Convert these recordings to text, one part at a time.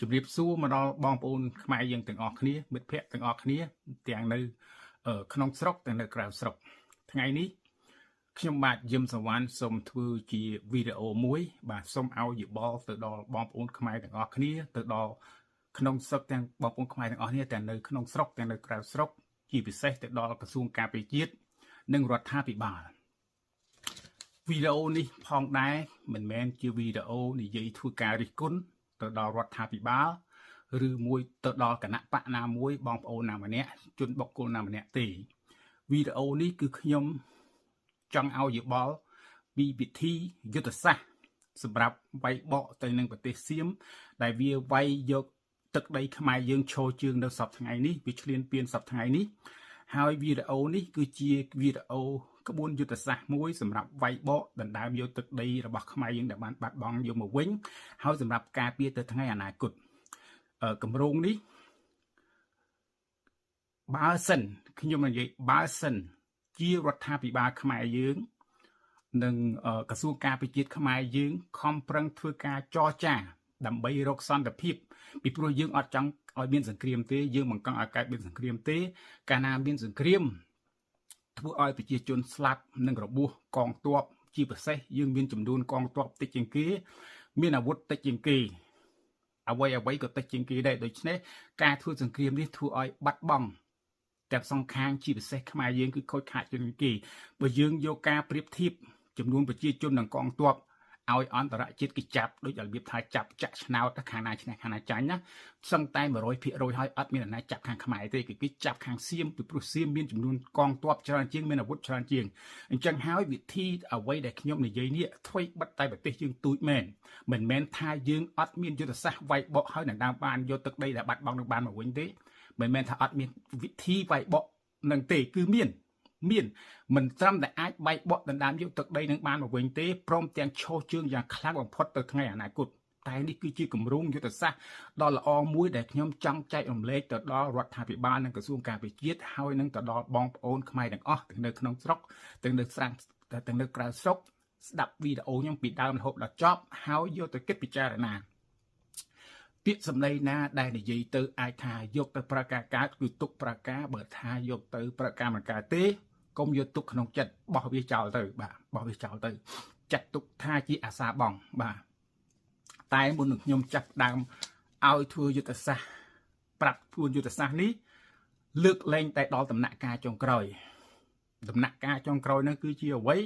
ជំរាបសួរមកដល់បងប្អូនខ្មែរយើងទាំងអស់គ្នាមិត្តភ័ក្តិទាំងអស់គ្នាទាំងនៅក្នុងស្រុកទាំងនៅក្រៅស្រុកថ្ងៃនេះខ្ញុំបាទយឹមសវណ្ណសូមធ្វើជាវីដេអូមួយបាទសូមឲ្យយោបល់ទៅដល់បងប្អូនខ្មែរទាំងអស់គ្នាទៅដល់ក្នុងស្រុកទាំងបងប្អូនខ្មែរទាំងអស់គ្នាទាំងនៅក្នុងស្រុកទាំងនៅក្រៅស្រុកជាពិសេសទៅដល់ក្រសួងការពារជាតិនិងរដ្ឋាភិបាលវីដេអូនេះផងដែរមិនមែនជាវីដេអូនិយាយធ្វើការរិះគន់ទៅដល់រដ្ឋាភិបាលឬមួយទៅដល់គណៈបកណាមួយបងប្អូនណាម្នាក់ជនបុគ្គលណាម្នាក់ទេវីដេអូនេះគឺខ្ញុំចង់ឲ្យយោបល់ពីវិធីយុទ្ធសាស្ត្រសម្រាប់វាយបកទៅនឹងប្រទេសសៀមដែលវាវាយយកទឹកដីខ្មែរយើងឈរជើងនៅសប្តាហ៍ថ្ងៃនេះវាឈ្លានពានសប្តាហ៍ថ្ងៃនេះហើយវីដេអូនេះគឺជាវីដេអូក្បួនយុទ្ធសាស្ត្រមួយសម្រាប់វាយបកដណ្ដើមយកទឹកដីរបស់ខ្មែរយើងដែលបានបាត់បង់យកមកវិញហើយសម្រាប់ការពារទៅថ្ងៃអនាគតគម្រោងនេះបើសិនខ្ញុំនិយាយបើសិនជារដ្ឋាភិបាលខ្មែរយើងនិងក្រសួងការពារជាតិខ្មែរយើងខំប្រឹងធ្វើការចរចាដើម្បីរកសន្តិភាពពីព្រោះយើងអត់ចង់ឲ្យមានសង្គ្រាមទេយើងមិនចង់ឲ្យកើតមានសង្គ្រាមទេកាលណាមានសង្គ្រាមធ្វើឲ្យប្រជាជនស្លាប់និងរបួសកងទ័ពជាពិសេសយើងមានចំនួនកងទ័ពតិចជាងគេមានអាវុធតិចជាងគេអ្វីក៏តិចជាងគេដែរដូច្នេះការធ្វើសង្គ្រាមនេះធ្វើឲ្យបាត់បង់ទាំងសងខាងជាពិសេសខ្មែរយើងគឺខូចខាតជាងគេបើយើងយកការប្រៀបធៀបចំនួនប្រជាជននិងកងទ័ពឲ្យអន្តរជាតិគេចាប់ដូចរបៀបថាចាប់ចាក់ឆ្នោតខាងណាឈ្នះខាងណាចាញ់ណាសឹងតែ 100% ហើយអត់មានអ្នកណាចាប់ខាងខ្មែរទេគេចាប់ខាងសៀមពីព្រោះសៀមមានចំនួនកងទ័ពច្រើនជាងមានអាវុធច្រើនជាងអញ្ចឹងហើយវិធីអ្វីដែលខ្ញុំនិយាយនេះអ្វីបិទតែប្រទេសយើងទូចមែនមិនមែនថាយើងអត់មានយុទ្ធសាស្ត្រវាយបកហើយដណ្ដើមបានយកទឹកដីដែលបាត់បង់នឹងបានមកវិញទេមិនមែនថាអត់មានវិធីវាយបកនឹងទេគឺមានមិនត្រឹមតែអាចបែកបកដណ្ដើមយកទឹកដីនឹងបានមកវិញទេព្រមទាំងឈោះជើងយ៉ាងខ្លាំងបំផុតទៅថ្ងៃអនាគតតែនេះគឺជាគម្រោងយុទ្ធសាស្ត្រដ៏ល្អមួយដែលខ្ញុំចង់ចែករំលែកទៅដល់រដ្ឋាភិបាលនិងក្រសួងការពារជាតិហើយនឹងទៅដល់បងប្អូនខ្មែរទាំងអស់ទាំងនៅក្នុងស្រុកទាំងនៅស្រាំងទាំងនៅក្រៅស្រុកស្ដាប់វីដេអូខ្ញុំពីដើមរហូតដល់ចប់ហើយយកទៅគិតពិចារណាពាក្យសម្ដីណាដែលនិយាយទៅអាចថាយកទៅប្រកាសកើតគឺទុកប្រកាសបើថាយកទៅប្រកាសមិនកើតទេកុំយកទុកក្នុងចិត្តបោះវាចោលទៅបាទបោះវាចោលទៅចាត់ទុកថាជាអាសាបងបាទតែមុននឹងខ្ញុំចាប់ដើមឲ្យធ្វើយុទ្ធសាស្ត្រប្រាប់ធ្វើយុទ្ធសាស្ត្រនេះលើកលែងតែដល់ដំណាក់កាលចុងក្រោយដំណាក់កាលចុងក្រោយហ្នឹងគឺជាអ្វី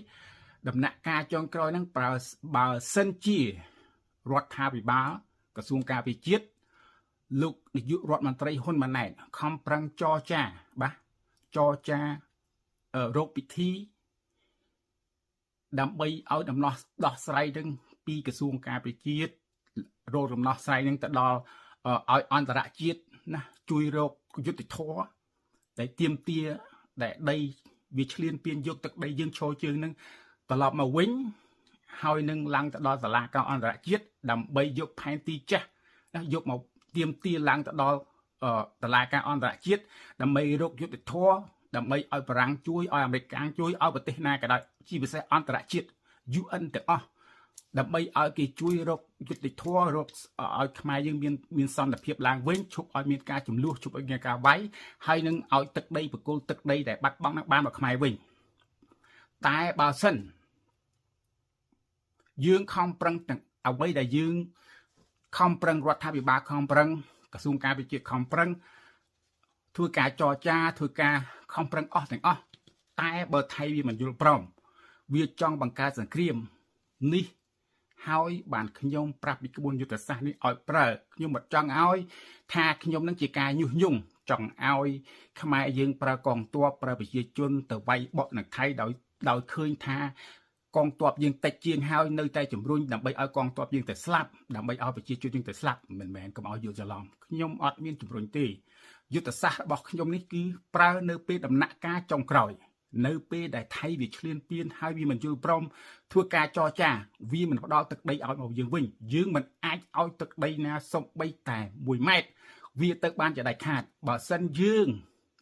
ដំណាក់កាលចុងក្រោយហ្នឹងបើសិនជារដ្ឋាភិបាលក្រសួងការពារជាតិលោកនាយករដ្ឋមន្ត្រីហ៊ុនម៉ាណែតខំប្រឹងចរចាបាទចរចារកពិធីដើម្បីឲ្យដំណោះដោះស្រាយនឹងពីក្រសួងការពារជាតិរកដំណោះស្រាយនឹងទៅដល់ឲ្យអន្តរជាតិណាជួយរកយុត្តិធម៌ដែលទាមទារដែលដីវាឈ្លានពានយកទឹកដីយើងឈរជើងនឹងត្រឡប់មកវិញហើយនឹងឡើងទៅដល់សាលាការអន្តរជាតិដើម្បីយកផែនទីចាស់ណាយកមកទាមទារឡើងទៅដល់តុលាការអន្តរជាតិដើម្បីរកយុត្តិធម៌ដើម្បីឲ្យបារាំងជួយឲ្យអាមេរិកជួយឲ្យប្រទេសណាក៏ដោយជាពិសេសអន្តរជាតិ UN ទាំងអស់ដើម្បីឲ្យគេជួយរកយុត្តិធម៌រកឲ្យខ្មែរយើងមានសន្តិភាពឡើងវិញឈប់ឲ្យមានការចំនួនឈប់ឲ្យមានការវាយហើយនឹងឲ្យទឹកដីបកគលទឹកដីដែលបាត់បង់នឹងបានមកខ្មែរវិញតែបើសិនយើងខំប្រឹងទាំងអ្វីដែលយើងខំប្រឹងរដ្ឋាភិបាលខំប្រឹងក្រសួងការពារជាតិខំប្រឹងធ្វើការចរចាធ្វើការខំប្រឹងអស់ទាំងអស់តែបើថៃវាមិនយល់ព្រមវាចង់បង្កើតសង្គ្រាមនេះហើយបានខ្ញុំប្រាប់ពីក្បួនយុទ្ធសាស្ត្រនេះឲ្យប្រើខ្ញុំមិនចង់ឲ្យថាខ្ញុំនឹងជាការញុះញង់ចង់ឲ្យខ្មែរយើងប្រើកងទ័ពប្រើប្រជាជនទៅវាយបកនៅថៃដោយឃើញថាកងទ័ពយើងតិចជាងហើយនៅតែជំរុញដើម្បីឲ្យកងទ័ពយើងទៅស្លាប់ដើម្បីឲ្យប្រជាជនយើងទៅស្លាប់មិនមែនកុំឲ្យយល់ច្រឡំខ្ញុំអត់មានជំរុញទេយុទ្ធសាស្ត្ររបស់ខ្ញុំនេះគឺប្រើនៅពេលដំណាក់កាលចុងក្រោយនៅពេលដែលថៃវាឈ្លានពានហើយវាមិនយល់ព្រមធ្វើការចរចាវាមិនផ្ដល់ទឹកដីឲ្យមកយើងវិញយើងមិនអាចឲ្យទឹកដីណាសូម្បីតែ1ម៉ែត្រវាទៅបានជាដាច់ខាតបើសិនយើង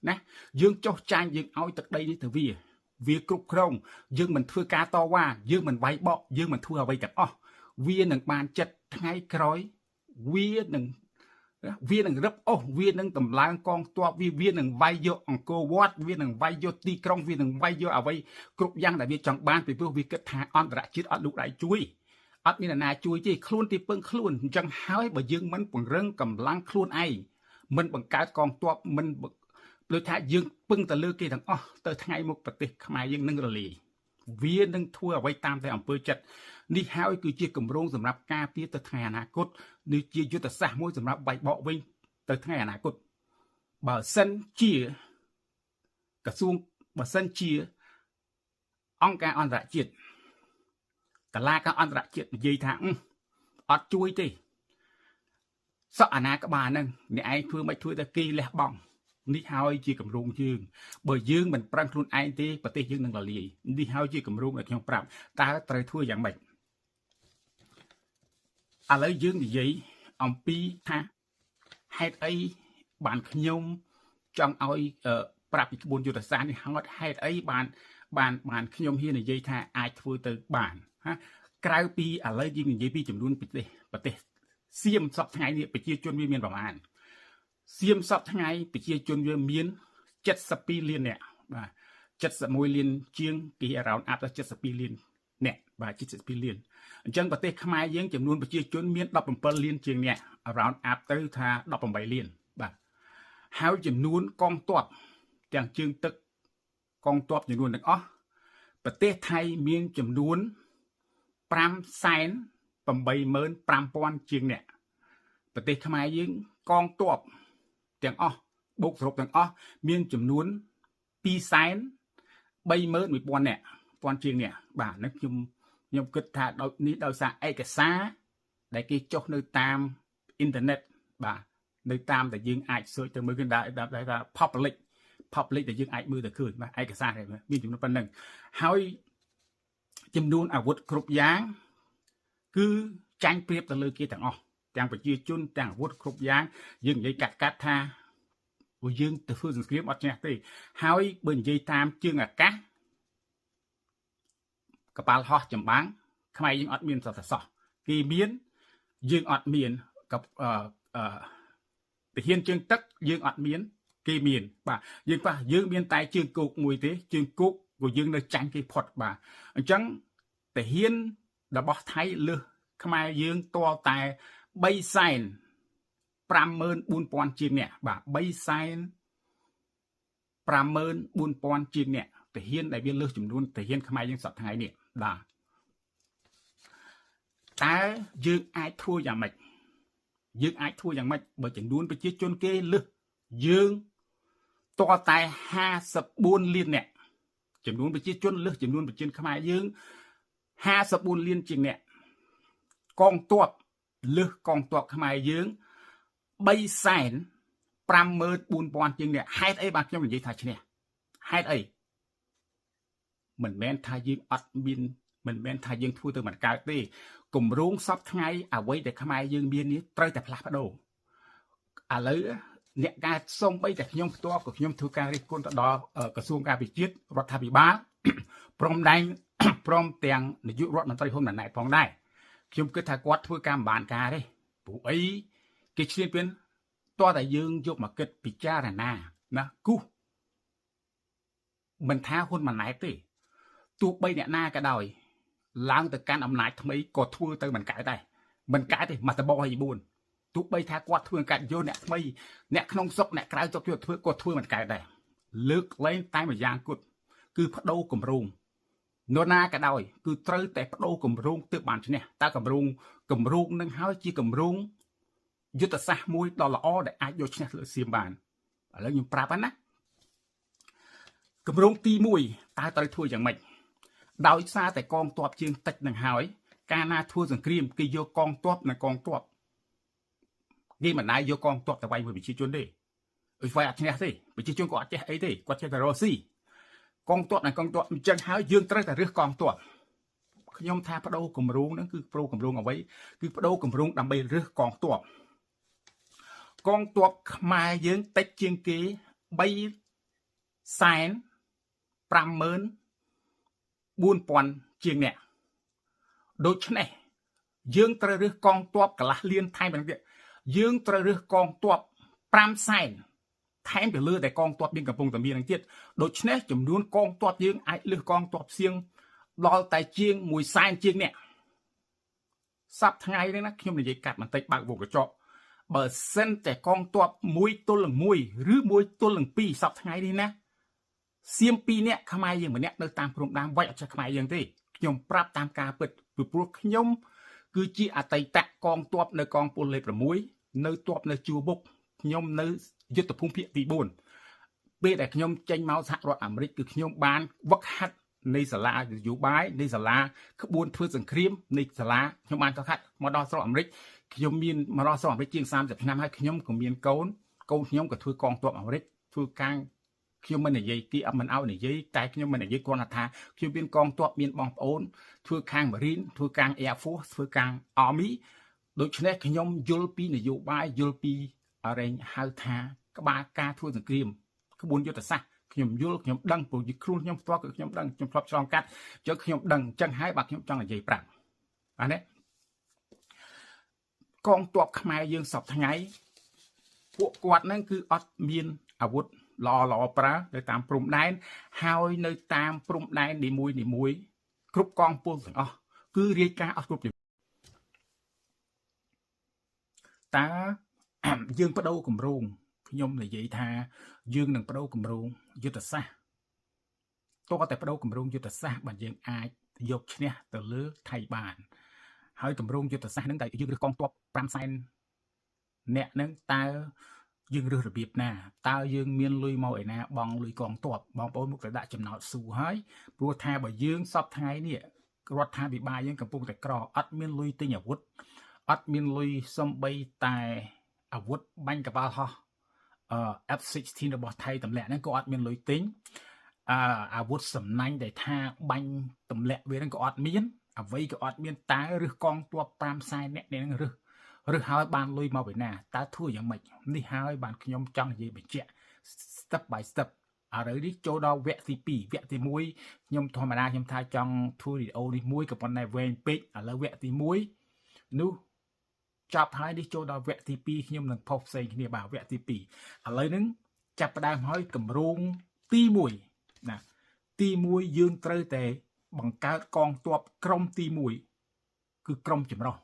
ណាយើងចោះចាញ់យើងឲ្យទឹកដីនេះទៅវាគ្រប់គ្រងយើងមិនធ្វើការតវ៉ាយើងមិនវាយបកយើងមិនធ្វើអ្វីទាំងអស់វានឹងបានចិត្តថ្ងៃក្រោយវានឹង វានឹងរឹបអូសវានឹងតម្លើងកងទ័ពវានឹងវាយយកអង្គរវត្តវានឹងវាយយកទីក្រុងវានឹងវាយយកអ្វីគ្រប់យ៉ាងដែលវាចង់បានពីព្រោះវាគិតថាអន្តរជាតិអត់លោកដៃជួយអត់មានអ្នកណាជួយទេខ្លួនទីពឹងខ្លួនអញ្ចឹងហើយបើយើងមិនពង្រឹងកម្លាំងខ្លួនឯងមិនបង្កើតកងទ័ពមិនដូចថាយើងពឹងទៅលើគេទាំងអស់ទៅថ្ងៃមុខប្រទេសខ្មែរយើងនឹងរលាយវានឹងធ្វើអ្វីតាមតែអំពើចិត្តនេះហើយគឺជាគម្រោងសម្រាប់ការពារទៅថ្ងៃអនាគតនេះជាយុទ្ធសាស្ត្រមួយសម្រាប់បែកបកវិញទៅថ្ងៃអនាគតបើសិនជាក្រសួងបើសិនជាអង្គការអន្តរជាតិតឡាការអន្តរជាតិនិយាយថាអត់ជួយទេសក់អាណាក្បាលហ្នឹងអ្នកឯងធ្វើមិនធ្វើតែគេលះបង់នេះហើយជាគម្រោងយើងបើយើងមិនប្រឹងខ្លួនឯងទេប្រទេសយើងនឹងរលាយនេះហើយជាគម្រោងដែលខ្ញុំប្រាប់តើត្រូវធ្វើយ៉ាងម៉េចឥឡូវយើងនិយាយអំពីថាហេតុអីបានខ្ញុំចង់ឲ្យប្រាប់ពីក្បួនយុទ្ធសាស្ត្រនេះហេតុអីបានខ្ញុំហ៊ាននិយាយថាអាចធ្វើទៅបានណាក្រៅពីឥឡូវយើងនិយាយពីចំនួនប្រទេសសៀមសពថ្ងៃនេះប្រជាជនវាមានប្រមាណសៀមសពថ្ងៃប្រជាជនវាមាន72លាននាក់បាទ71លានជាងគេ around up ដល់72លាននាក់បាទ72លានអញ្ចឹងប្រទេសខ្មែរយើងចំនួនប្រជាជនមាន17លានជាងនាក់ around up ទៅថា18លានបាទហើយចំនួនកងទ័ពទាំងជើងទឹកកងទ័ពចំនួនទាំងអស់ប្រទេសថៃមានចំនួន585,000ជាងនាក់ប្រទេសខ្មែរយើងកងទ័ពទាំងអស់បូកសរុបទាំងអស់មានចំនួន231,000នាក់ពាន់ជាងនាក់បាទហ្នឹងខ្ញុំគិតថានេះដោយសារឯកសារដែលគេចុះនៅតាមអ៊ីនធឺណិតបាទនៅតាមដែលយើងអាច search ទៅមើលគឺថា public ដែលយើងអាចមើលទៅឃើញបាទឯកសារមានចំនួនប៉ុណ្ណឹងហើយចំនួនអាវុធគ្រប់យ៉ាងគឺចាញ់ប្រៀបទៅលើគេទាំងអស់ទាំងប្រជាជនទាំងអាវុធគ្រប់យ៉ាងយើងនិយាយកាត់ថាយើងទៅធ្វើសង្គ្រាមអត់ឈ្នះទេហើយបើនិយាយតាមជើងអាកាសកប៉ាល់ហោះចម្បាំងខ្មែរយើងអត់មានសតសោះគេមានយើងអត់មានទាហានជើងទឹកយើងអត់មានគេមានបាទយើងមានតែជើងគោកមួយទេជើងគោកក៏យើងនៅចាញ់គេផុតបាទអញ្ចឹងទាហានរបស់ថៃលើសខ្មែរយើងតរតែ354,000ជាងនាក់បាទ354,000ជាងនាក់ទាហានដែលវាលើសចំនួនទាហានខ្មែរយើងសប្តាហ៍ថ្ងៃនេះបាទតើយើងអាចធ្វើយ៉ាងម៉េចបើចំនួនប្រជាជនគេលើសយើងតរតែ54លាននាក់ចំនួនប្រជាជនលើសចំនួនប្រជាជនខ្មែរយើង54លានជាងនាក់កងទ័ពលើសកងទ័ពខ្មែរយើង354,000ជាងនាក់ហេតុអីបាទខ្ញុំនិយាយថាឈ្នះហេតុអីមិនមែនថាយើងអត់មានមិនមែនថាយើងធ្វើទៅមិនកើតទេគម្រោងសពថ្ងៃអ្វីដែលខ្មែរយើងមាននេះត្រូវតែផ្លាស់ប្ដូរឥឡូវអ្នកការសូមបីតែខ្ញុំផ្ទាល់ក៏ខ្ញុំធ្វើការរិះគន់ទៅដល់ក្រសួងការពារជាតិរដ្ឋាភិបាលព្រមទាំងនាយករដ្ឋមន្ត្រីហ៊ុនម៉ាណែតផងដែរខ្ញុំគិតថាគាត់ធ្វើការមិនបានការទេព្រោះអីគេឈ្លានពានតើតែយើងយកមកគិតពិចារណាណាគូសមិនថាហ៊ុនម៉ាណែតទេទោះបីអ្នកណាក៏ដោយឡើងទៅកាន់អំណាចថ្មីក៏ធ្វើទៅមិនកើតដែរមិនកើតទេមកតប24ទោះបីថាគាត់ធ្វើកាត់យកអ្នកថ្មីអ្នកក្នុងសុកអ្នកក្រៅសុកយកធ្វើគាត់ធ្វើមិនកើតដែរលើកលែងតែម្យ៉ាងគត់គឺបដូរគម្រោងនរណាក៏ដោយគឺត្រូវតែបដូរគម្រោងទើបបានឈ្នះតើគម្រោងនឹងហើយជាគម្រោងយុទ្ធសាស្ត្រមួយដ៏ល្អដែលអាចយកឈ្នះលើសៀមបានឥឡូវខ្ញុំប្រាប់ណាគម្រោងទី1តើត្រូវធ្វើយ៉ាងម៉េចដោយសារតែកងទ័ពជើងតិចនឹងហើយកាលណាធ្វើសង្គ្រាមគេយកកងទ័ពនិងកងទ័ពគេមិនដែរយកកងទ័ពទៅវាយមួយប្រជាជនទេអីវាយអត់ឈ្នះទេប្រជាជនក៏អត់ចេះអីទេគាត់ចេះតែរស់ស៊ីកងទ័ពនិងកងទ័ពអញ្ចឹងហើយយើងត្រូវតែរើសកងទ័ពខ្ញុំថាបដូរគម្រោងហ្នឹងគឺបដូរគម្រោងអ្វីគឺបដូរគម្រោងដើម្បីរើសកងទ័ពខ្មែរយើងតិចជាងគេ354,000ជាងអ្នកដូច្នេះយើងត្រូវរើសកងទ័ពកន្លះលានថែមទៀត យើងត្រូវរើសកងទ័ព5សែនថែមពីលើតែកងទ័ពយើងកំពុងតែមាននឹងទៀតដូច្នេះចំនួនកងទ័ពយើងអាចលើសកងទ័ពសៀងដល់តែជាង1សែនជាងនេះសប្តាហ៍ថ្ងៃនេះណាខ្ញុំនិយាយកាត់បន្តិចបើកវងកញ្ចក់បើសិនតែកងទ័ព1ទល់នឹង1ឬ1ទល់នឹង2សប្តាហ៍ថ្ងៃនេះណាសៀម2នាក់ខ្មែរយើងម្នាក់នៅតាមព្រំដែនវាច់អត់ចេះខ្មែរយើងទេខ្ញុំប្រាប់តាមការពិតពីព្រោះខ្ញុំគឺជាអតីតកងទ័ពនៅកងពលលេខ6នៅទ័ពនៅជួរមុខខ្ញុំនៅយុទ្ធភូមិភាគទី4ពេលដែលខ្ញុំចេញមកសហរដ្ឋអាមេរិកគឺខ្ញុំបានវឹកហាត់នៃសាលានយោបាយនៃសាលាក្បួនធ្វើសង្គ្រាមនៃសាលាខ្ញុំបានវឹកហាត់មកដល់ស្រុកអាមេរិកខ្ញុំមានមកដល់ស្រុកអាមេរិកជាង30ឆ្នាំហើយខ្ញុំក៏មានកូនខ្ញុំក៏ធ្វើកងទ័ពអាមេរិកធ្វើការខ្ញុំមិននិយាយទីអត់មិនឲ្យនិយាយតែខ្ញុំមិននិយាយគ្រាន់តែថាខ្ញុំមានកងទ័ពមានបងប្អូនធ្វើខាង Marine ធ្វើខាង Air Force ធ្វើខាង Army ដូច្នេះខ្ញុំយល់ពីនយោបាយយល់ពីអរិញហៅថាក្បាលការធ្វើសង្គ្រាមក្បួនយុទ្ធសាស្ត្រខ្ញុំយល់ខ្ញុំដឹងព្រោះជាគ្រូខ្ញុំផ្ទាល់គឺខ្ញុំដឹងខ្ញុំធ្លាប់ឆ្លងកាត់ចុះខ្ញុំដឹងអញ្ចឹងហើយបាទខ្ញុំចង់និយាយប្រាប់អានេះកងទ័ពខ្មែរយើងសពថ្ងៃពួកគាត់ហ្នឹងគឺអត់មានអាវុធល្អប្រើនៅតាមព្រំដែនហើយនៅតាមព្រំដែននីមួយគ្រប់កងពលទាំងអស់គឺរាយការណ៍អត់គ្រប់តើយើងបដូរគម្រោងខ្ញុំនិយាយថាយើងនឹងបដូរគម្រោងយុទ្ធសាស្ត្រតើតែបដូរគម្រោងយុទ្ធសាស្ត្របាទយើងអាចយកឈ្នះទៅលើថៃបានហើយគម្រោងយុទ្ធសាស្ត្រហ្នឹងតែយើងរើសកងទ័ព5សែនអ្នកហ្នឹងតើយើងរើសរបៀបណាតើយើងមានលុយមកឯណាបងលុយកងទ័ពបងប្អូនមុខតែដាក់ចំណោទស៊ូហើយព្រោះថាបើយើងសពថ្ងៃនេះរដ្ឋាភិបាលយើងកំពុងតែក្រអត់មានលុយទិញអាវុធអត់មានលុយសំបីតែអាវុធបាញ់កប៉ាល់ហោះF-16 របស់ថៃទម្លាក់ហ្នឹងក៏អត់មានលុយទិញអាវុធសំណាញ់ដែលថាបាញ់ទម្លាក់វាហ្នឹងក៏អត់មានអ្វីក៏អត់មានតើរើសកងទ័ព5សែនអ្នកហ្នឹងរើសហើយបានលុយមកពីណាតើធ្វើយ៉ាងម៉េចនេះហើយបានខ្ញុំចង់និយាយបញ្ជាក់ step by step ឥឡូវនេះចូលដល់វគ្គទី2វគ្គទី1ខ្ញុំធម្មតាខ្ញុំថាចង់ធ្វើវីដេអូនេះមួយក៏ប៉ុន្តែវែងពេកឥឡូវវគ្គទី1នោះចប់ហើយនេះចូលដល់វគ្គទី2ខ្ញុំនឹងផុសផ្សេងគ្នាបាទវគ្គទី2ឥឡូវហ្នឹងចាប់ផ្ដើមហើយកម្រងទី1ណាទី1យើងត្រូវតែបង្កើតកងទ័ពក្រុមទី1គឺក្រុមចម្រុះ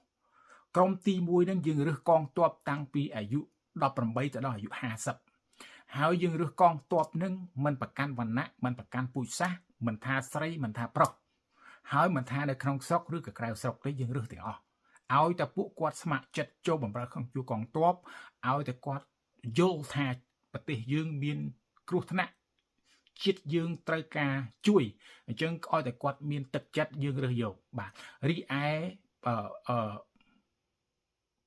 ក្រុមទី1ហ្នឹងយើងរើសកងទ័ពតាំងពីអាយុ18ទៅដល់អាយុ50ហើយយើងរើសកងទ័ពហ្នឹងមិនប្រកាន់វណ្ណៈមិនប្រកាន់ពូជសាសន៍មិនថាស្រីមិនថាប្រុសហើយមិនថានៅក្នុងស្រុកឬក៏ក្រៅស្រុកទេយើងរើសទាំងអស់ឲ្យតែពួកគាត់ស្ម័គ្រចិត្តចូលបម្រើក្នុងជួរកងទ័ពឲ្យតែគាត់យល់ថាប្រទេសយើងមានគ្រោះថ្នាក់ជាតិយើងត្រូវការជួយអញ្ចឹងឲ្យតែគាត់មានទឹកចិត្តយើងរើសយកបាទរីឯ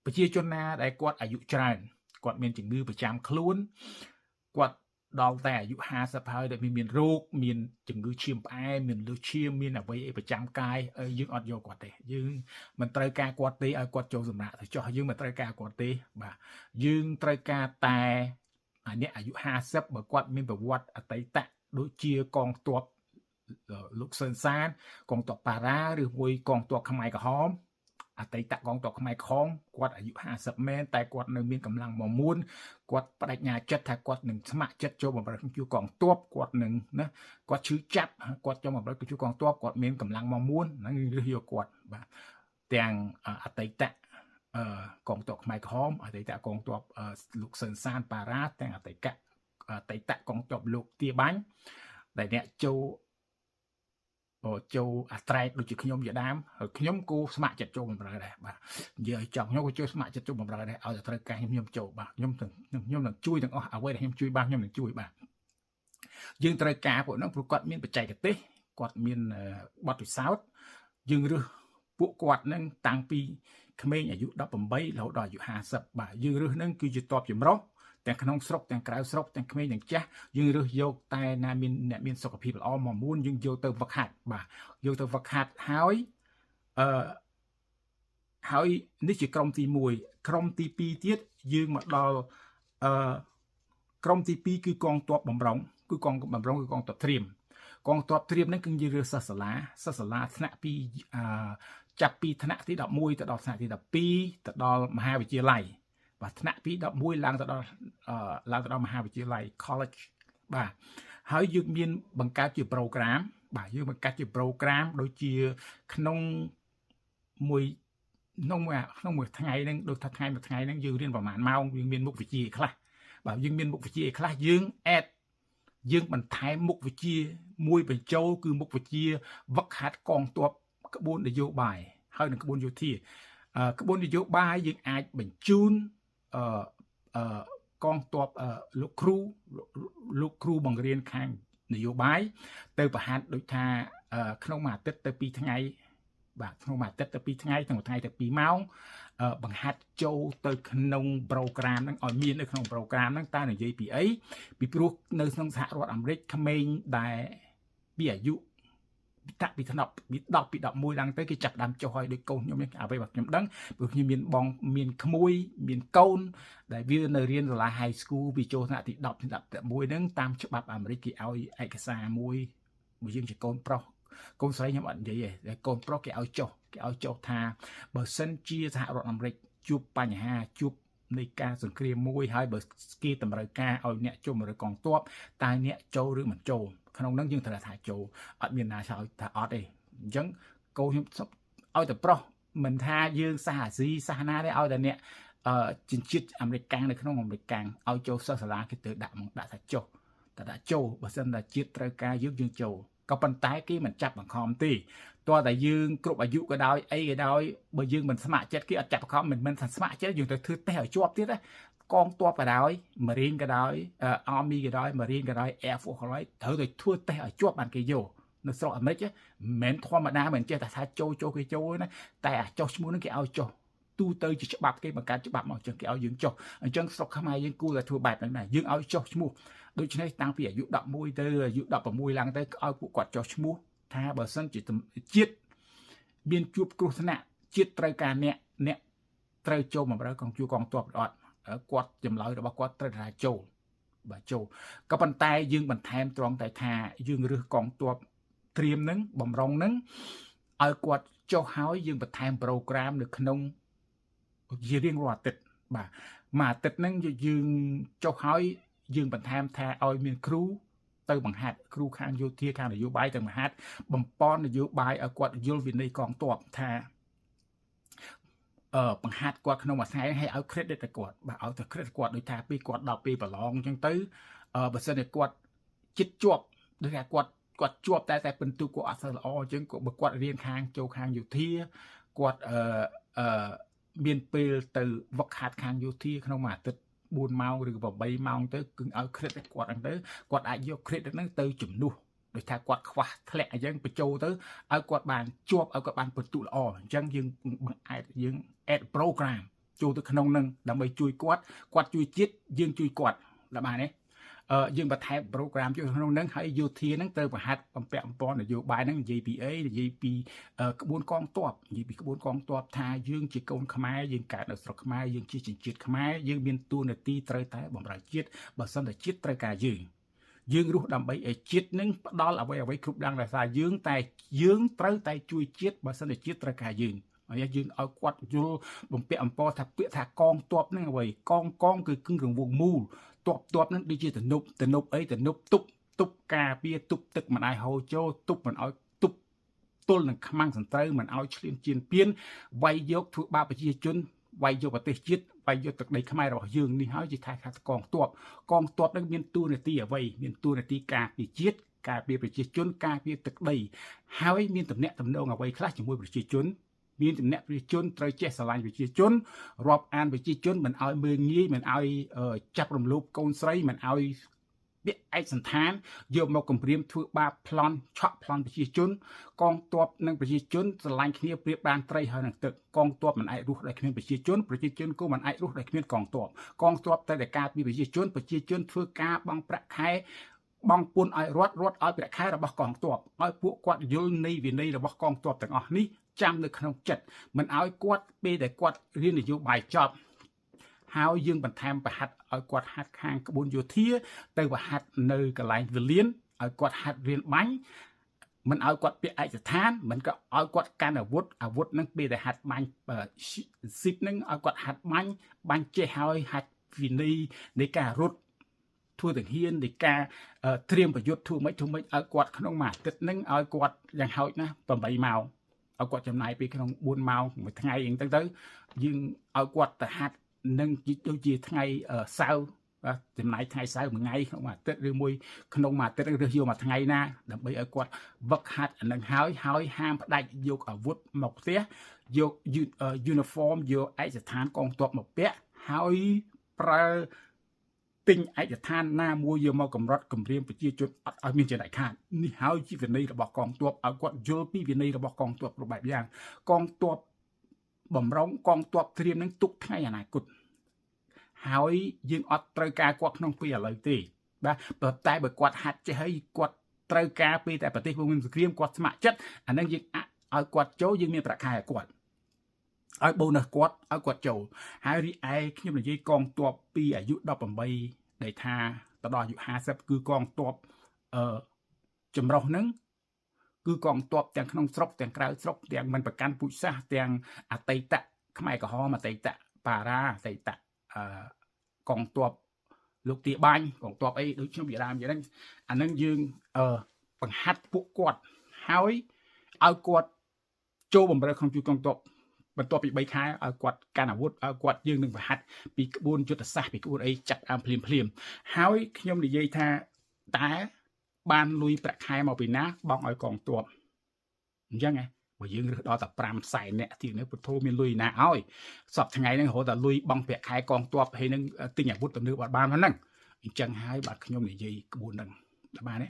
ប្រជាជនណាដែលគាត់អាយុច្រើនគាត់មានជំងឺប្រចាំខ្លួនគាត់ដល់តែអាយុ50ហើយដែលមានរោគមានជំងឺឈាមផ្អែមមានលើសឈាមមានអ្វីប្រចាំកាយយើងអត់យកគាត់ទេយើងមិនត្រូវការគាត់ទេឲ្យគាត់ចូលសម្រាប់ទៅចុះយើងមិនត្រូវការគាត់ទេបាទយើងត្រូវការតែអ្នកអាយុ50បើគាត់មានប្រវត្តិអតីតដូចជាកងទ័ពលោកសឿនសានកងទ័ពប៉ារ៉ាឬមួយកងទ័ពខ្មែរក្រហមអតីតកងទ័ពខ្មែរក្រហមគាត់អាយុ50មែនតែគាត់នៅមានកម្លាំងមកមួនគាត់បដិញ្ញាចិត្តថាគាត់នឹងស្ម័គ្រចិត្តចូលបម្រើក្នុងជួរកងទ័ពគាត់នឹងណាគាត់ឈឺចាប់គាត់ចូលបម្រើក្នុងជួរកងទ័ពគាត់មានកម្លាំងមកមួនហ្នឹងរើសយកគាត់បាទទាំងអតីតកងទ័ពខ្មែរក្រហមអតីតកងទ័ពលោកសឿនសានប៉ារ៉ាទាំងអតីតកងទ័ពលោកទាបាញ់ដែលអ្នកចូលអាត្រែកដូចជាខ្ញុំជាដើមហើយខ្ញុំគូស្ម័គ្រចិត្តចូលបម្រើដែរបាទនិយាយឲ្យចង់ខ្ញុំក៏ចូលស្ម័គ្រចិត្តចូលបម្រើដែរឲ្យតែត្រូវការខ្ញុំចូលបាទខ្ញុំនឹងជួយទាំងអស់អ្វីដែលខ្ញុំជួយបានខ្ញុំនឹងជួយបាទយើងត្រូវការពួកហ្នឹងព្រោះគាត់មានបច្ចេកទេសគាត់មានបទពិសោធន៍យើងរើសពួកគាត់ហ្នឹងតាំងពីក្មេងអាយុ18រហូតដល់អាយុ50បាទយើងរើសហ្នឹងគឺជាតបចម្រុះទាំងក្នុងស្រុកទាំងក្រៅស្រុកទាំងក្មេងទាំងចាស់យើងរើសយកតែណាមានអ្នកមានសុខភាពល្អមកមួនយើងយកទៅវឹកហាត់បាទយកទៅវឹកហាត់ហើយនេះជាក្រុមទី1ក្រុមទី2ទៀតយើងមកដល់ក្រុមទី2គឺកងទ័ពបំរុងគឺកងទ័ពត្រៀមកងទ័ពត្រៀមហ្នឹងគឺយើងរើសសិស្សសាលាថ្នាក់ពីចាប់ពីថ្នាក់ទី11ទៅដល់ថ្នាក់ទី12ទៅដល់មហាវិទ្យាល័យ បាទថ្នាក់ទី11ឡើងទៅដល់មហាវិទ្យាល័យ college បាទហើយយើងមានបង្កើតជា program បាទយើងបង្កើតជា program ដូចជាក្នុងមួយថ្ងៃហ្នឹងដូចថាថ្ងៃមួយថ្ងៃហ្នឹងយើងរៀនប្រហែលម៉ោងយើងមានមុខវិជ្ជាខ្លះបាទយើងមានមុខវិជ្ជាខ្លះយើងបន្ថែមមុខវិជ្ជាមួយបញ្ចូលគឺមុខវិជ្ជាវឹកហាត់កងទ័ពក្បួននយោបាយហើយនិងក្បួនយោធាក្បួននយោបាយយើងអាចបញ្ជូនកងទ័ពលោកគ្រូបង្រៀនខាងនយោបាយទៅប្រហាត់ដូចថាក្នុងមួយអាទិត្យទៅ2ថ្ងៃបាទក្នុងមួយអាទិត្យទៅ2ថ្ងៃក្នុងមួយថ្ងៃទៅ2ម៉ោងបង្ហាត់ចូលទៅក្នុង program ហ្នឹងឲ្យមាននៅក្នុង program ហ្នឹងតើនិយាយពីអីពីព្រោះនៅក្នុងសហរដ្ឋអាមេរិកក្មេងដែលពីអាយុពី10ពី11ឡើងទៅគេចាប់ដើមចុះឲ្យដូចកូនខ្ញុំនេះអ្វីបាទខ្ញុំដឹងព្រោះខ្ញុំមានបងមានក្មួយមានកូនដែលវានៅរៀនសាលា high school ពីចូលថ្នាក់ទី10ទី11ហ្នឹងតាមច្បាប់អាមេរិកគេឲ្យឯកសារមួយបើយើងជាកូនប្រុសកូនស្រីខ្ញុំអត់និយាយទេកូនប្រុសគេឲ្យចុះថាបើសិនជាសហរដ្ឋអាមេរិកជួបបញ្ហាជួបនៃការសង្គ្រាមមួយហើយបើគេតម្រូវការឲ្យអ្នកចូលមកកងទ័ពតើអ្នកចូលឬមិនចូលក្នុងហ្នឹងយើងត្រូវថាចូលអត់មានណាឆ្លើយថាអត់ទេអញ្ចឹងកូនខ្ញុំឲ្យតែប្រុសមិនថាយើងសាសអាស៊ីសាសនាទេឲ្យតែអ្នកជនជាតិអាមេរិកកាំងនៅក្នុងអាមេរិកកាំងឲ្យចូលសិស្សសាលាគេទៅដាក់ថាចុះតែដាក់ចូលបើសិនតែជាតិត្រូវការយើងចូលក៏ប៉ុន្តែគេមិនចាប់បង្ខំទេតើតែយើងគ្រប់អាយុក៏ដោយអីក៏ដោយបើយើងមិនស្ម័គ្រចិត្តគេអត់ចាប់បង្ខំមិនថាស្ម័គ្រចិត្តយើងទៅធ្វើតេស្តឲ្យជាប់ទៀតណាកងទ័ពក៏ដោយ Marine ក៏ដោយ Army ក៏ដោយ Marine ក៏ដោយ Air Force ក៏ដោយត្រូវតែធ្វើតេស្តឲ្យជាប់បានគេយកនៅស្រុកអាមេរិកមិនមែនធម្មតាមិនចេះតែថាចូលគេចូលណាតែអាចុះឈ្មោះនឹងគេឲ្យចុះទូទៅជាច្បាប់គេបង្កើតច្បាប់មកចឹងគេឲ្យយើងចុះអញ្ចឹងស្រុកខ្មែរយើងគួរតែធ្វើបែបហ្នឹងដែរយើងឲ្យចុះឈ្មោះដូច្នេះតាំងពីអាយុ11ទៅអាយុ16ឡើងទៅឲ្យពួកគាត់ចុះឈ្មោះថាបើសិនជាជាតិមានជួបគ្រោះថ្នាក់ជាតិត្រូវការអ្នកត្រូវចូលបម្រើកងកងទ័ពអត់គាត់ចម្លើយរបស់គាត់ត្រូវថាចូលបាទចូលក៏ប៉ុន្តែយើងបន្ថែមត្រង់តែថាយើងរើសកងទ័ពត្រៀមនឹងបំរុងនឹងឲ្យគាត់ចុះហើយយើងបន្ថែម program នៅក្នុងជារៀងរាល់អាទិត្យបាទមួយអាទិត្យហ្នឹងយើងចុះហើយយើងបន្ថែមថាឲ្យមានគ្រូទៅបង្ហាត់គ្រូខាងយោធាខាងនយោបាយទៅបង្ហាត់បំពន់នយោបាយឲ្យគាត់យល់វិន័យកងទ័ពថាបង្ហាត់គាត់ក្នុងមួយថ្ងៃឲ្យ credit ទៅគាត់បាទឲ្យទៅ credit គាត់ដូចថាពីគាត់ដល់ពេលប្រឡងអញ្ចឹងទៅបើសិនជាគាត់ចិត្តជាប់ដូចថាគាត់ជាប់តែពិន្ទុគាត់អត់សូវល្អអញ្ចឹងបើគាត់រៀនចូលខាងយោធាគាត់មានពេលទៅវឹកហាត់ខាងយោធាក្នុងមួយអាទិត្យ4ម៉ោងឬក៏8ម៉ោងទៅគឺឲ្យ credit គាត់ហ្នឹងទៅគាត់អាចយក credit ហ្នឹងទៅជំនួសដូចថាគាត់ខ្វះធ្លាក់អញ្ចឹងបញ្ចូលទៅឲ្យគាត់បានជាប់ឲ្យគាត់បានពិន្ទុល្អអញ្ចឹងយើង add program ចូលទៅក្នុងហ្នឹងដើម្បីជួយគាត់ជួយជាតិយើងជួយគាត់ដល់បានទេយើងបន្ថែម program ចូលក្នុងហ្នឹងហើយយោធាហ្នឹងទៅបង្ហាត់បំពាក់បំពន់នយោបាយហ្នឹងនិយាយពីអីនិយាយពីក្បួនកងទ័ពនិយាយពីក្បួនកងទ័ពថាយើងជាកូនខ្មែរយើងកើតនៅស្រុកខ្មែរយើងជាជនជាតិខ្មែរយើងមានតួនាទីត្រូវតែបម្រើជាតិបើសិនតែជាតិត្រូវការយើងរស់ដើម្បីឲ្យជាតិនឹងផ្ដល់អ្វីគ្រប់យ៉ាងដែលថាយើងតែយើងត្រូវតែជួយជាតិបើសិនតែជាតិត្រូវការយើងហើយយើងឲ្យគាត់យល់បំពាក់អំពរថាពាក្យថាកងទ័ពហ្នឹងអ្វីកងគឺគឹងរង្វង់មូលទ័ពហ្នឹងដូចជាទំនប់អីទំនប់ទប់ការពារទប់ទឹកមិនឲ្យហូរចូលទប់មិនឲ្យទប់ទល់នឹងខ្មាំងសត្រូវមិនឲ្យឈ្លានពានវាយយកធ្វើបាបប្រជាជនវាយយកប្រទេសជាតិវាយយកទឹកដីខ្មែររបស់យើងនេះហើយជាថាកងទ័ពនឹងមានតួនាទីអ្វីមានតួនាទីការពារជាតិការពារប្រជាជនការពារទឹកដីហើយមានទំនាក់ទំនងអ្វីខ្លះជាមួយប្រជាជនមានទំនាក់ប្រជាជនត្រូវចេះស្រឡាញ់ប្រជាជនរាប់អានប្រជាជនមិនឲ្យមើលងាយមិនឲ្យចាប់រំលោភកូនស្រីមិនឲ្យពាក្យឯកសន្តានយកមកគំរាមធ្វើបាបប្លន់ឆក់ប្លន់ប្រជាជនកងទ័ពនិងប្រជាជនស្រឡាញ់គ្នាប្រៀបបានត្រីហើយនឹងទឹកកងទ័ពមិនអាចរស់ដោយគ្មានប្រជាជនក៏មិនអាចរស់ដោយគ្មានកងទ័ពតែការពារប្រជាជនធ្វើការបង់ប្រាក់ខែបង់ពន្ធឲ្យរដ្ឋឲ្យប្រាក់ខែរបស់កងទ័ពឲ្យពួកគាត់យល់នៃវិន័យរបស់កងទ័ពទាំងអស់នេះចាំនៅក្នុងចិត្តមិនឲ្យគាត់ពេលដែលគាត់រៀននយោបាយចប់ហើយយើងបន្ថែមប្រហាត់ឲ្យគាត់ហាត់ខាងក្បួនយោធាទៅប្រហាត់នៅកន្លែងវេលានឲ្យគាត់ហាត់រៀនបាញ់ មិនឲ្យគាត់ពាក់ឯកសណ្ឋានមិនក៏ឲ្យគាត់កាន់អាវុធហ្នឹងពេលដែលហាត់បាញ់ស៊ីបហ្នឹងឲ្យគាត់ហាត់បាញ់ចេះហើយហាត់វិន័យនៃការរត់ធ្វើទាំងហ៊ាននៃការត្រៀមប្រយុទ្ធធ្វើម៉េចឲ្យគាត់ក្នុងមួយអាទិត្យហ្នឹងឲ្យគាត់យ៉ាងហោចណាស់8ម៉ោងឲ្យគាត់ចំណាយពេលក្នុង4ម៉ោងមួយថ្ងៃអីទៅយើងឲ្យគាត់ទៅហាត់នឹងដូចជាថ្ងៃសៅរ៍ចំណាយថ្ងៃសៅរ៍មួយថ្ងៃក្នុងមួយអាទិត្យឬមួយក្នុងមួយអាទិត្យរើសយកមួយថ្ងៃណាដើម្បីឲ្យគាត់វឹកហាត់អានឹងហើយហាមផ្ដាច់យកអាវុធមកផ្ទះយក uniform យកឯកសណ្ឋានកងទ័ពមកពាក់ហើយប្រើទិញឯកសណ្ឋានណាមួយយកមកកម្រិតគម្រាមប្រជាជនអត់ឲ្យមានចរិតខាតនេះហើយជាវិន័យរបស់កងទ័ពឲ្យគាត់យល់ពីវិន័យរបស់កងទ័ពគ្រប់បែបយ៉ាងកងទ័ពបំរុងកងទ័ពត្រៀមនឹងទុកថ្ងៃអនាគតហើយយើងអត់ត្រូវការគាត់ក្នុងពេលឥឡូវទេបាទប៉ុន្តែបើគាត់ហាត់ចេះហើយគាត់ត្រូវការពេលតែប្រទេសវងសង្គ្រាមគាត់ស្ម័គ្រចិត្តអានឹងយើងឲ្យគាត់ចូលយើងមានប្រាក់ខែឲ្យគាត់ឲ្យបូនសគាត់ឲ្យគាត់ចូលហើយរីឯខ្ញុំនិយាយកងទ័ពពីអាយុ18ដែលថាទៅដល់អាយុ50គឺកងទ័ពចម្រុះហ្នឹងគឺកងទ័ពទាំងក្នុងស្រុកទាំងក្រៅស្រុកទាំងមិនប្រកាន់ពូជសាសន៍ទាំងអតីតខ្មែរក្រហមអតីតបារាអតីតកងទ័ពលោកទាបាញ់កងទ័ពអីដូចខ្ញុំនិយាយដើមយ៉ាងហ្នឹងអានឹងយើងបង្ហាត់ពួកគាត់ហើយឲ្យគាត់ចូលបម្រើក្នុងជួរកងទ័ពបន្ទាប់ពី3ខែឲ្យគាត់កាន់អាវុធឲ្យគាត់យើងនឹងបង្ហាត់ពីក្បួនយុទ្ធសាស្ត្រពីក្បួនអីចាត់អាមភ្លាមហើយខ្ញុំនិយាយថាតើបានលុយប្រាក់ខែមកពីណាបង់ឲ្យកងទ័ពអញ្ចឹងហ៎បើយើងរើសដល់តែ5សែនអ្នកទៀតនេះពុទ្ធោមានលុយណាឲ្យសពថ្ងៃហ្នឹងរហូតតែលុយបង់ប្រាក់ខែកងទ័ពហើយនឹងទិញអាវុធទំនើបអត់បានហ្នឹងអញ្ចឹងហើយបាទខ្ញុំនិយាយក្បួនហ្នឹងបានទេ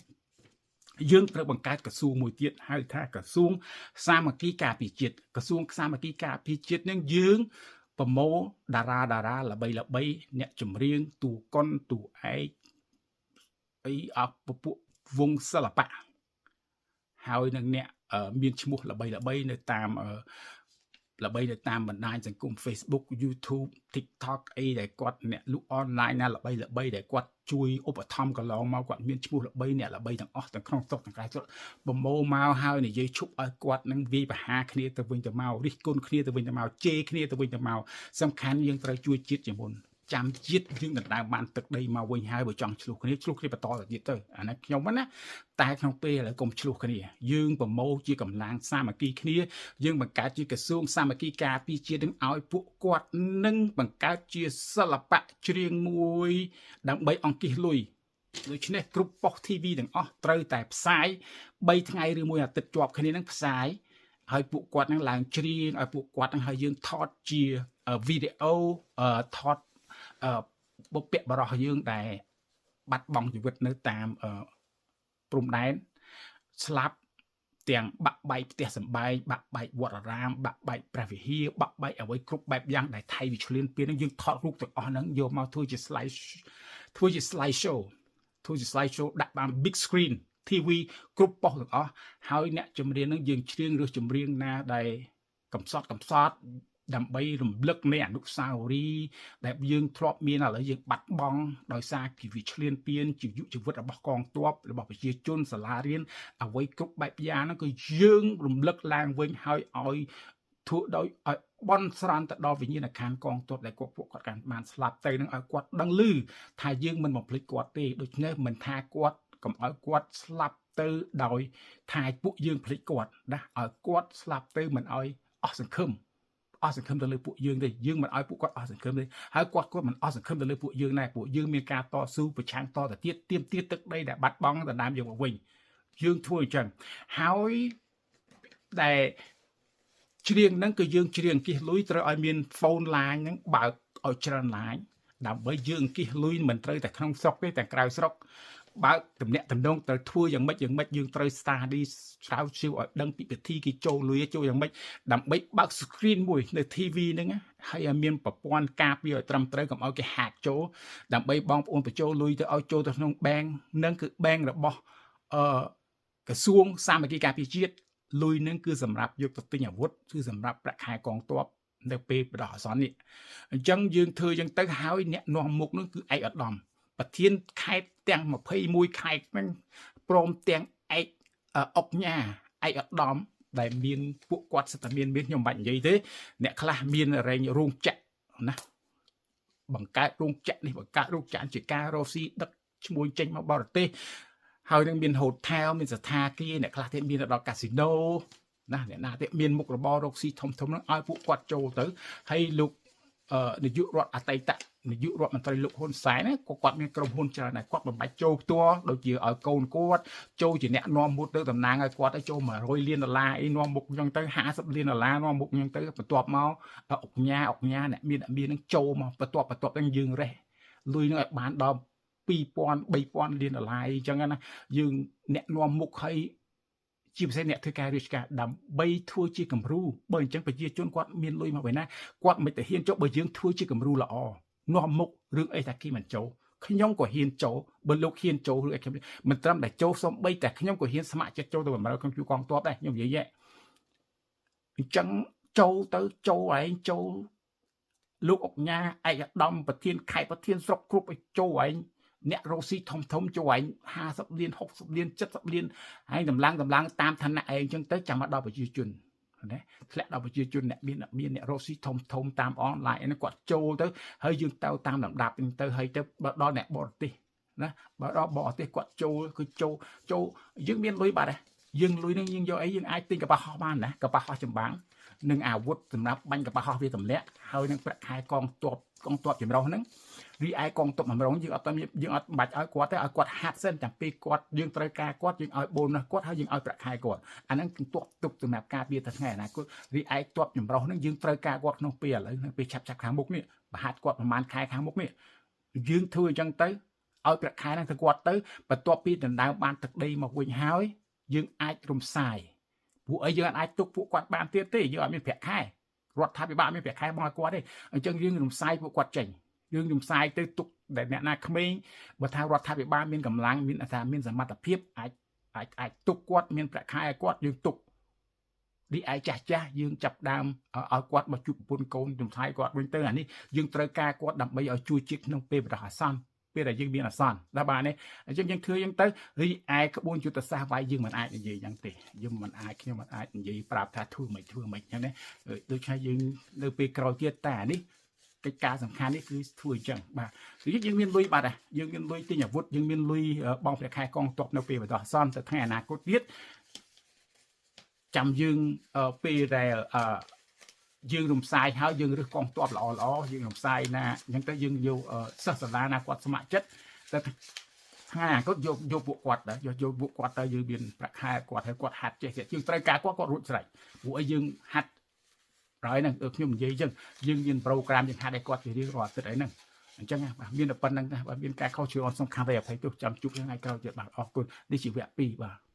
យើងត្រូវបង្កើតក្រសួងមួយទៀតហៅថាក្រសួងសាមគ្គីការពារជាតិក្រសួងសាមគ្គីការពារជាតិហ្នឹងយើងប្រមូលតារាល្បីអ្នកចម្រៀងតួកុនតួឯកអីអបពួកវងសិល្បៈហើយនឹងអ្នកមានឈ្មោះល្បីនៅតាមបណ្ដាញសង្គម Facebook YouTube TikTok អីដែលគាត់អ្នកលក់អនឡាញណាល្បីដែលគាត់ជួយឧបត្ថម្ភកន្លងមកគាត់មានឈ្មោះល្បីអ្នកល្បីទាំងអស់ទាំងក្នុងស្រុកទាំងក្រៅស្រុកប្រមូលមកហើយនិយាយឈប់ឲ្យគាត់នឹងវាយប្រហារគ្នាទៅវិញទៅមករិះគន់គ្នាទៅវិញទៅមកជេរគ្នាទៅវិញទៅមកសំខាន់យើងត្រូវជួយជាតិជាមុនចាំជាតិយើងដណ្ដើមបានទឹកដីមកវិញហើយបើចង់ឆ្លោះគ្នាបន្តទៅទៀតទៅអានេះខ្ញុំណាតែក្នុងពេលឥឡូវកុំឆ្លោះគ្នាយើងប្រមូលជាកម្លាំងសាមគ្គីគ្នាយើងបង្កើតជាក្រសួងសាមគ្គីការពារជាតិនឹងឲ្យពួកគាត់នឹងបង្កើតជាសិល្បៈច្រៀងមួយដើម្បីអង្គាសលុយដូច្នេះគ្រប់ប៉ុស្តិ៍ TV ទាំងអស់ត្រូវតែផ្សាយ3ថ្ងៃឬមួយអាទិត្យជាប់គ្នានឹងផ្សាយហើយពួកគាត់នឹងឡើងច្រៀងឲ្យពួកគាត់នឹងឲ្យយើងថតជាវីដេអូថតបុព្វបុរសយើងដែលបាត់បង់ជីវិតនៅតាមព្រំដែនស្លាប់ទាំងបាក់បែកផ្ទះសម្បែងបាក់បែកវត្តអារាមបាក់បែកព្រះវិហារបាក់បែកអ្វីគ្រប់បែបយ៉ាងដែលថៃវាឆ្លៀនពៀននឹងយើងថតរូបទាំងអស់ហ្នឹងយកមកធ្វើជា slide show ដាក់បាន big screen TV គ្រប់ប៉ុស្តិ៍ទាំងអស់ហើយអ្នកចម្រៀងហ្នឹងយើងច្រៀងឬចម្រៀងណាដែលកំសត់ដើម្បីរំលឹកនៃអនុស្សាវរីយ៍ដែលយើងធ្លាប់មានឥឡូវយើងបាត់បង់ដោយសារគិវិឆ្លៀនពៀនជីវិតរបស់កងទ័ពរបស់ប្រជាជនសាលារៀនអ្វីគ្រប់បែបយ៉ាងហ្នឹងគឺយើងរំលឹកឡើងវិញហើយឲ្យធ្វើដោយឲ្យបន់ស្រន់ទៅដល់វិញ្ញាណក្ខន្ធកងទ័ពដែលពួកគាត់កាន់បានស្លាប់ទៅនឹងឲ្យគាត់ដឹងឮថាយើងមិនបំភ្លេចគាត់ទេដូច្នេះមិនថាគាត់កុំឲ្យគាត់ស្លាប់ទៅដោយថាពួកយើងភ្លេចគាត់ណាឲ្យគាត់ស្លាប់ទៅមិនឲ្យអស់សង្ឃឹមទៅលើពួកយើងទេយើងមិនឲ្យពួកគាត់អស់សង្ឃឹមទេហើយគាត់មិនអស់សង្ឃឹមទៅលើពួកយើងដែរពួកយើងមានការតស៊ូប្រឆាំងតទៅទៀតទាមទារទឹកដីដែលបាត់បង់ដណ្ដើមយកមកវិញយើងធ្វើអញ្ចឹងហើយដែលច្រៀងហ្នឹងគឺយើងច្រៀងអង្គាសលុយត្រូវឲ្យមានហ្វូនឡាញហ្នឹងបើកឲ្យច្រើនឡាញដើម្បីយើងអង្គាសលុយមិនត្រូវតែក្នុងស្រុកទេតែក្រៅស្រុកបើកតំណែងតំណងត្រូវធ្វើយ៉ាងម៉េចយើងត្រូវ study ស្រាវជ្រាវឲ្យដឹងពីពិធីគេចូលលុយចូលយ៉ាងម៉េចដើម្បីបើក screen មួយនៅ TV ហ្នឹងហើយឲ្យមានប្រព័ន្ធការពារឲ្យត្រឹមត្រូវកុំឲ្យគេ hack ចូលដើម្បីបងប្អូនបញ្ចូលលុយទៅឲ្យចូលទៅក្នុង bank ហ្នឹងគឺ bank របស់ក្រសួងសាមគ្គីការពារជាតិលុយហ្នឹងគឺសម្រាប់យកទៅទិញអាវុធគឺសម្រាប់ប្រាក់ខែកងទ័ពនៅពេលបដិអាសន្ននេះអញ្ចឹងយើងធ្វើអញ្ចឹងទៅហើយអ្នកនាំមុខហ្នឹងគឺឯកឧត្តមប្រធានខេត្តទាំង21ខេត្តហ្នឹងព្រមទាំងឯក អុកញ៉ាឯកឧត្តមដែលមានពួកគាត់សិតតែមានខ្ញុំបាច់និយាយទេអ្នកខ្លះមានរែងរោងចក្រណាបង្កើតរោងចក្រនេះបង្កើតរោងចក្រជាការរកស៊ីដឹកឈ្មួញចេញមកបរទេសហើយនឹងមានហូថែលមានស្ថាគារអ្នកខ្លះទៀតមានដល់កាស៊ីណូណាអ្នកណាទៀតមានមុខរបររកស៊ីធំហ្នឹងឲ្យពួកគាត់ចូលទៅហើយលោកនាយករដ្ឋអតីតនាយករដ្ឋមន្ត្រីលោកហ៊ុនសែនក៏គាត់មានក្រុមហ៊ុនច្រើនដែរគាត់បំបាច់ចូលផ្ទាល់ដូចជាឲ្យកូនគាត់ចូលជាអ្នកនាំមុខទៅតំណាងឲ្យគាត់ទៅចូល$100 លានអីនាំមុខអញ្ចឹងទៅ$50 លាននាំមុខអញ្ចឹងទៅបន្ទាប់មកអុកញ៉ាអ្នកមាននឹងចូលមកបន្ទាប់ហ្នឹងយើងរេះលុយនឹងឲ្យបានដល់$2,000-3,000 លានអីចឹងណាយើងអ្នកនាំមុខឲ្យជាពិសេសអ្នកធ្វើការរាជការដើម្បីធ្វើជាគំរូបើអញ្ចឹងប្រជាជនគាត់មានលុយមកពីណាគាត់មិនទៅហ៊ានចូលបើយើងធ្វើជាគំរូល្អនាំមុខរឿងអីតាគេមិនចូលខ្ញុំក៏ហ៊ានចូលបើលោកហ៊ានចូលឬអីខ្ញុំមិនត្រឹមតែចូលសំបីតែខ្ញុំក៏ហ៊ានស្ម័គ្រចិត្តចូលទៅបម្រើក្នុងជួរកងទ័ពដែរខ្ញុំនិយាយអញ្ចឹងចូលទៅចូលឯងចូលលោកអុកញ៉ាឯកឧត្តមប្រធានខេត្តប្រធានស្រុកគ្រប់ឲ្យចូលឯងអ្នករកស៊ីធំចូលឯង$50 លាន$60 លាន$70 លានហើយតម្លើងតាមឋានៈឯងអញ្ចឹងទៅចាំមកដល់ប្រជាជនណាធ្លាក់ដល់ប្រជាជនអ្នកមានអ្នករកស៊ីធំតាមអនឡាញហ្នឹងគាត់ចូលទៅហើយយើងទៅតាមលំដាប់ទៅហើយទៅដល់អ្នកបរទេសណាបើដល់បរទេសគាត់ចូលគឺចូលយើងមានលុយបាត់ដែរយើងលុយនឹងយើងយកអីយើងអាចទិញកប៉ាល់ហោះបានណាកប៉ាល់ហោះចម្បាំងនឹងអាវុធសម្រាប់បាញ់កប៉ាល់ហោះវាទម្លាក់ហើយនឹងប្រាក់ខែកងទ័ពចម្រុះហ្នឹងរីឯកងទ័ពបំរុងយើងអត់បាច់ឲ្យគាត់ទេឲ្យគាត់ហាត់សិនតែពេលគាត់យើងត្រូវការគាត់យើងឲ្យបូនណាគាត់ហើយយើងឲ្យប្រាក់ខែគាត់អាហ្នឹងគឺទុកសម្រាប់ការពារទៅថ្ងៃអនាគតរីឯទ័ពចម្រុះហ្នឹងយើងត្រូវការគាត់ក្នុងពេលឥឡូវក្នុងពេលឆាប់ខាងមុខនេះបហាត់គាត់ប្រហែលខែខាងមុខនេះយើងធ្វើអញ្ចឹងទៅឲ្យប្រាក់ខែហ្នឹងទៅគាត់ទៅបន្ទាប់ពីដណ្ដើមបានទឹកដីមកវិញហើយយើងអាចរំសាយពួកអីយើងអាចទុកពួកគាត់បានទៀតទេយើងអត់មានប្រាក់ខែរដ្ឋាភិបាលមានប្រាក់ខែមកឲ្យគាត់ទេអញ្ចឹងយើងរំសាយពួកគាត់ចេញយើងរំសាយទៅទុកដែលអ្នកណាក្មេងបើថារដ្ឋាភិបាលមានកម្លាំងមានសមត្ថភាពអាចទុកគាត់មានប្រាក់ខែឲ្យគាត់យើងទុករីឯចាស់យើងចាប់ដើមឲ្យគាត់មកជួបប្រពន្ធកូនចំឆាយគាត់វិញទៅអានេះយើងត្រូវការគាត់ដើម្បីឲ្យជួយជាតិក្នុងពេលបរិអាសន្នពេលដែលយើងមានអាសន្នដល់បានទេអញ្ចឹងយើងធ្វើយ៉ាងទៅរីឯក្បួនយុទ្ធសាស្ត្រវាយយើងមិនអាចនិយាយយ៉ាងទេខ្ញុំមិនអាចនិយាយប្រាប់ថាធ្វើមិនអញ្ចឹងណាដូច្នេះយើងនៅពេលក្រោយទៀតតែអានេះកិច្ចការសំខាន់នេះគឺធ្វើអញ្ចឹងបាទយើងមានលុយបាត់យើងមានលុយទិញអាវុធយើងមានលុយបងប្រាក់ខែកងទ័ពនៅពេលបដិអាសន្នទៅថ្ងៃអនាគតទៀតចាំយើងពេលដែលយើងរំសាយហើយយើងរើសកងទ័ពល្អយើងរំសាយណាអញ្ចឹងទៅយើងយកសិស្សសាលាណាគាត់ស្ម័គ្រចិត្តតែថ្ងៃអនាគតយកពួកគាត់ទៅយកពួកគាត់ទៅយើងមានប្រាក់ខែគាត់ហើយគាត់ហាត់ចេះយើងត្រូវការគាត់រួចស្រេចពួកឲ្យយើងហាត់ហើយហ្នឹងខ្ញុំនិយាយអញ្ចឹងយើងមានប្រូក្រាមយើងហាត់ឲ្យគាត់ជារៀងរាល់អាទិត្យអីហ្នឹងអញ្ចឹងបាទមានតែប៉ុណ្្នឹងដែរបាទមានការខុសឆ្គងសំខាន់តែអភ័យទោសចាំជួបថ្ងៃក្រោយទៀតបាទអរគុណនេះជាវគ្គ 2បាទ